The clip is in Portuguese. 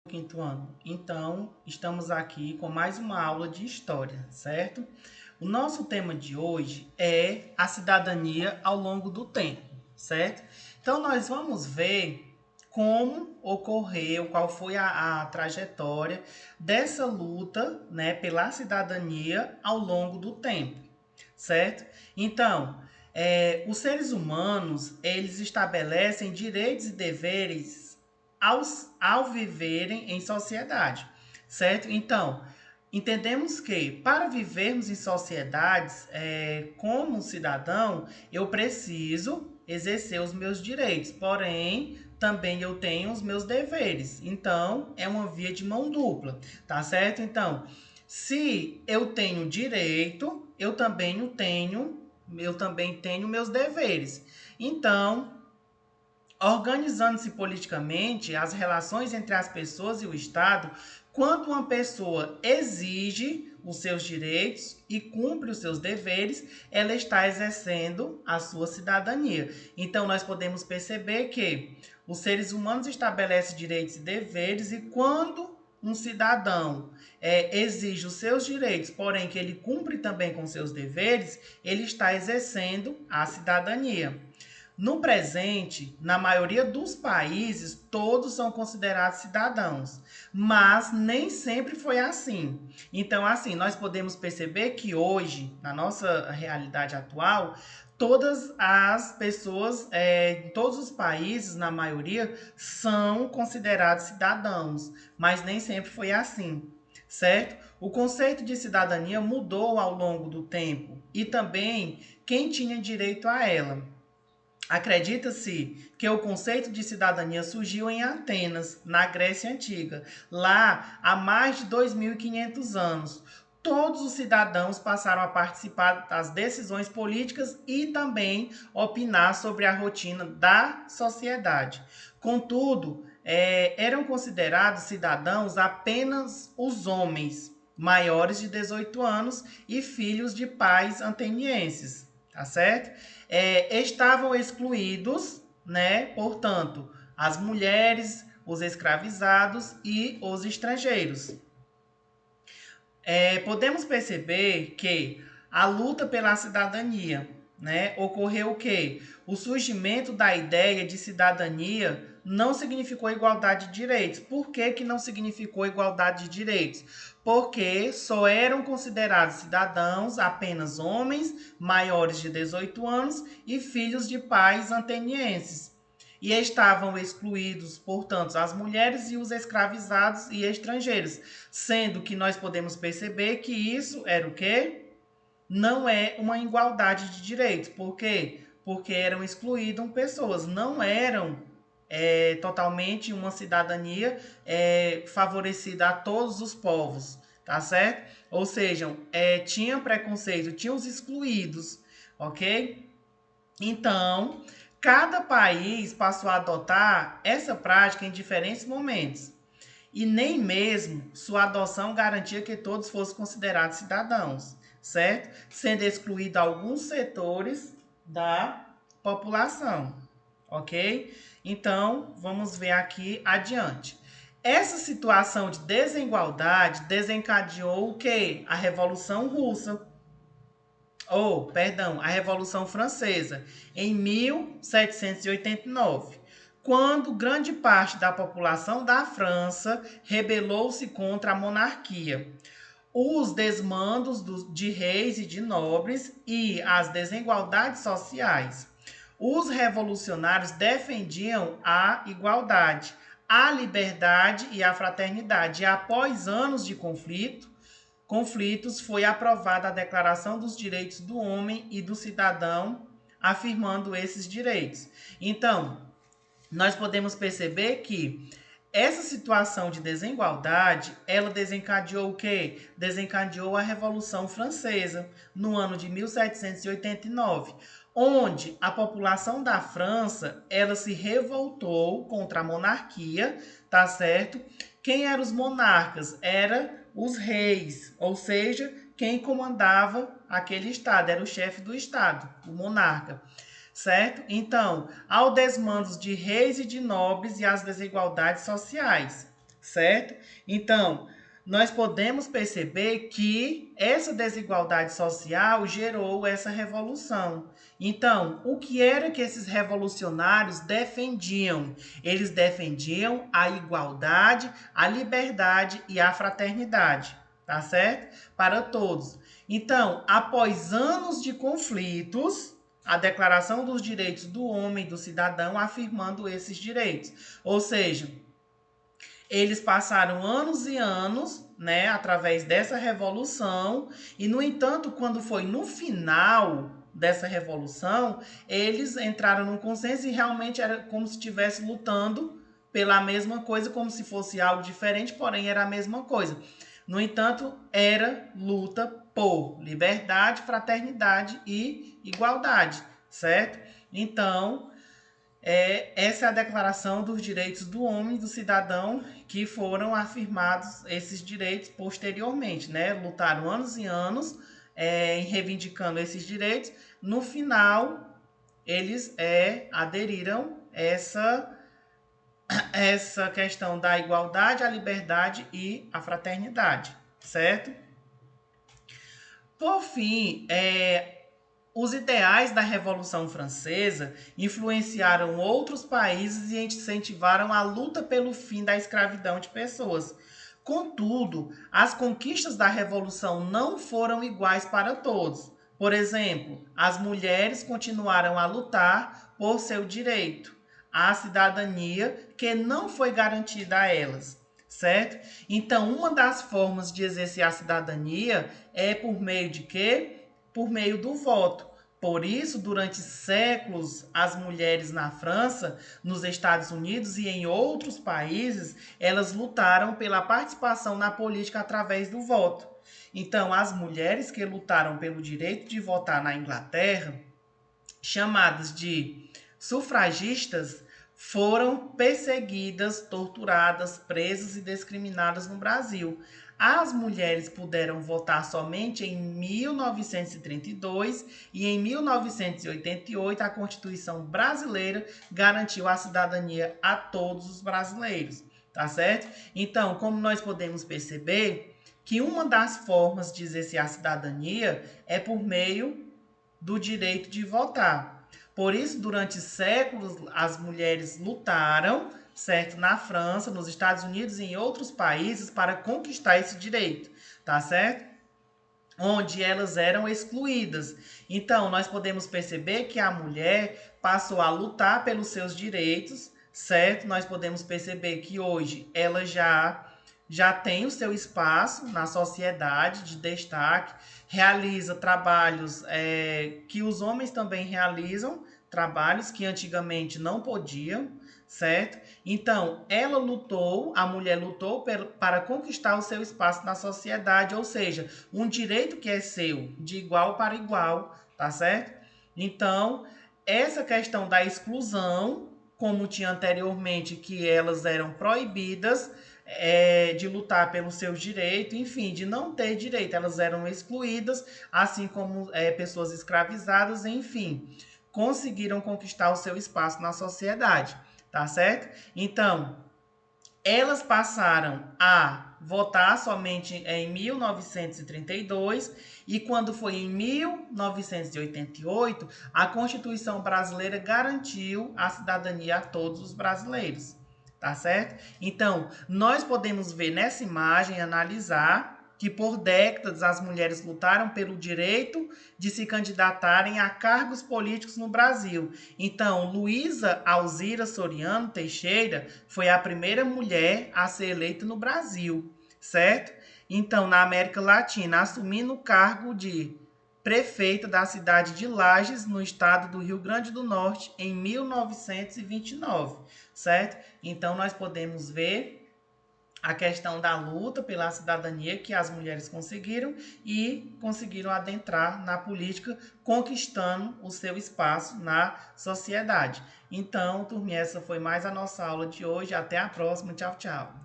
quinto ano. Então, estamos aqui com mais uma aula de história, certo? O nosso tema de hoje é a cidadania ao longo do tempo, certo? Então, nós vamos ver como ocorreu, qual foi a trajetória dessa luta, né, pela cidadania ao longo do tempo, certo? Então, os seres humanos, eles estabelecem direitos e deveres ao viverem em sociedade, certo? Então, entendemos que para vivermos em sociedades, como cidadão, eu preciso exercer os meus direitos, porém, também eu tenho os meus deveres. Então, é uma via de mão dupla, tá certo? Então, se eu tenho direito, eu também tenho meus deveres. Então, organizando-se politicamente, as relações entre as pessoas e o Estado, quando uma pessoa exige os seus direitos e cumpre os seus deveres, ela está exercendo a sua cidadania. Então, nós podemos perceber que os seres humanos estabelecem direitos e deveres, e quando um cidadão exige os seus direitos, porém que ele cumpre também com seus deveres, ele está exercendo a cidadania. No presente, na maioria dos países, todos são considerados cidadãos, mas nem sempre foi assim. Então, assim, nós podemos perceber que hoje, na nossa realidade atual, todas as pessoas, em todos os países, na maioria, são considerados cidadãos, mas nem sempre foi assim, certo? O conceito de cidadania mudou ao longo do tempo e também quem tinha direito a ela. Acredita-se que o conceito de cidadania surgiu em Atenas, na Grécia Antiga, lá há mais de 2.500 anos. Todos os cidadãos passaram a participar das decisões políticas e também opinar sobre a rotina da sociedade. Contudo, eram considerados cidadãos apenas os homens maiores de 18 anos e filhos de pais atenienses, tá certo? Estavam excluídos, né? Portanto, as mulheres, os escravizados e os estrangeiros. Podemos perceber que a luta pela cidadania, né, ocorreu o quê? O surgimento da ideia de cidadania não significou igualdade de direitos. Por que, que não significou igualdade de direitos? Porque só eram considerados cidadãos apenas homens maiores de 18 anos e filhos de pais atenienses. E estavam excluídos, portanto, as mulheres e os escravizados e estrangeiros, sendo que nós podemos perceber que isso era o quê? Não é uma igualdade de direitos. Por quê? Porque eram excluídas pessoas, não eram totalmente uma cidadania favorecida a todos os povos, tá certo? Ou seja, tinha preconceito, tinha os excluídos, ok? Então, cada país passou a adotar essa prática em diferentes momentos. E nem mesmo sua adoção garantia que todos fossem considerados cidadãos, certo? Sendo excluído alguns setores da população, ok? Então, vamos ver aqui adiante. Essa situação de desigualdade desencadeou o quê? A Revolução Russa, a Revolução Francesa, em 1789, quando grande parte da população da França rebelou-se contra a monarquia. Os desmandos de reis e de nobres e as desigualdades sociais. Os revolucionários defendiam a igualdade, a liberdade e a fraternidade. E após anos de conflitos, foi aprovada a Declaração dos Direitos do Homem e do Cidadão, afirmando esses direitos. Então, nós podemos perceber que essa situação de desigualdade, ela desencadeou o quê? Desencadeou a Revolução Francesa, no ano de 1789, onde a população da França, ela se revoltou contra a monarquia, tá certo? Quem eram os monarcas? Eram os reis, ou seja, quem comandava aquele estado, era o chefe do estado, o monarca, certo? Então, ao desmando de reis e de nobres e às desigualdades sociais, certo? Então, nós podemos perceber que essa desigualdade social gerou essa revolução. Então, o que era que esses revolucionários defendiam? Eles defendiam a igualdade, a liberdade e a fraternidade, tá certo? Para todos. Então, após anos de conflitos, a Declaração dos Direitos do Homem e do Cidadão afirmando esses direitos. Ou seja, eles passaram anos e anos, né, através dessa revolução, e no entanto, quando foi no final dessa revolução, eles entraram num consenso e realmente era como se estivesse lutando pela mesma coisa, como se fosse algo diferente, porém era a mesma coisa. No entanto, era luta por liberdade, fraternidade e igualdade, certo? Então, essa é a Declaração dos Direitos do Homem e do Cidadão, que foram afirmados esses direitos posteriormente, né? Lutaram anos e anos reivindicando esses direitos. No final, eles aderiram essa questão da igualdade, a liberdade e a fraternidade, certo? Por fim, os ideais da Revolução Francesa influenciaram outros países e incentivaram a luta pelo fim da escravidão de pessoas. Contudo, as conquistas da Revolução não foram iguais para todos. Por exemplo, as mulheres continuaram a lutar por seu direito à cidadania, que não foi garantida a elas, certo? Então, uma das formas de exercer a cidadania é por meio de quê? Por meio do voto. Por isso, durante séculos, as mulheres na França, nos Estados Unidos e em outros países, elas lutaram pela participação na política através do voto. Então, as mulheres que lutaram pelo direito de votar na Inglaterra, chamadas de sufragistas, foram perseguidas, torturadas, presas e discriminadas no Brasil. As mulheres puderam votar somente em 1932 e em 1988 a Constituição brasileira garantiu a cidadania a todos os brasileiros, tá certo? Então, como nós podemos perceber que uma das formas de exercer a cidadania é por meio do direito de votar. Por isso, durante séculos, as mulheres lutaram, certo, na França, nos Estados Unidos e em outros países para conquistar esse direito, tá certo? Onde elas eram excluídas. Então, nós podemos perceber que a mulher passou a lutar pelos seus direitos, certo? Nós podemos perceber que hoje ela já tem o seu espaço na sociedade de destaque, realiza trabalhos que os homens também realizam, trabalhos que antigamente não podiam, certo? Então, ela lutou, a mulher lutou para conquistar o seu espaço na sociedade, ou seja, um direito que é seu, de igual para igual, tá certo? Então, essa questão da exclusão, como tinha anteriormente, que elas eram proibidas de lutar pelos seus direitos, enfim, de não ter direito, elas eram excluídas, assim como pessoas escravizadas, enfim, conseguiram conquistar o seu espaço na sociedade, tá certo? Então, elas passaram a votar somente em 1932 e quando foi em 1988, a Constituição brasileira garantiu a cidadania a todos os brasileiros, tá certo? Então, nós podemos ver nessa imagem, analisar que por décadas as mulheres lutaram pelo direito de se candidatarem a cargos políticos no Brasil. Então, Luísa Alzira Soriano Teixeira foi a primeira mulher a ser eleita no Brasil, certo? Então, na América Latina, assumindo o cargo de prefeita da cidade de Lages, no estado do Rio Grande do Norte, em 1929, certo? Então, nós podemos ver a questão da luta pela cidadania que as mulheres conseguiram e conseguiram adentrar na política, conquistando o seu espaço na sociedade. Então, turminha, essa foi mais a nossa aula de hoje. Até a próxima. Tchau, tchau.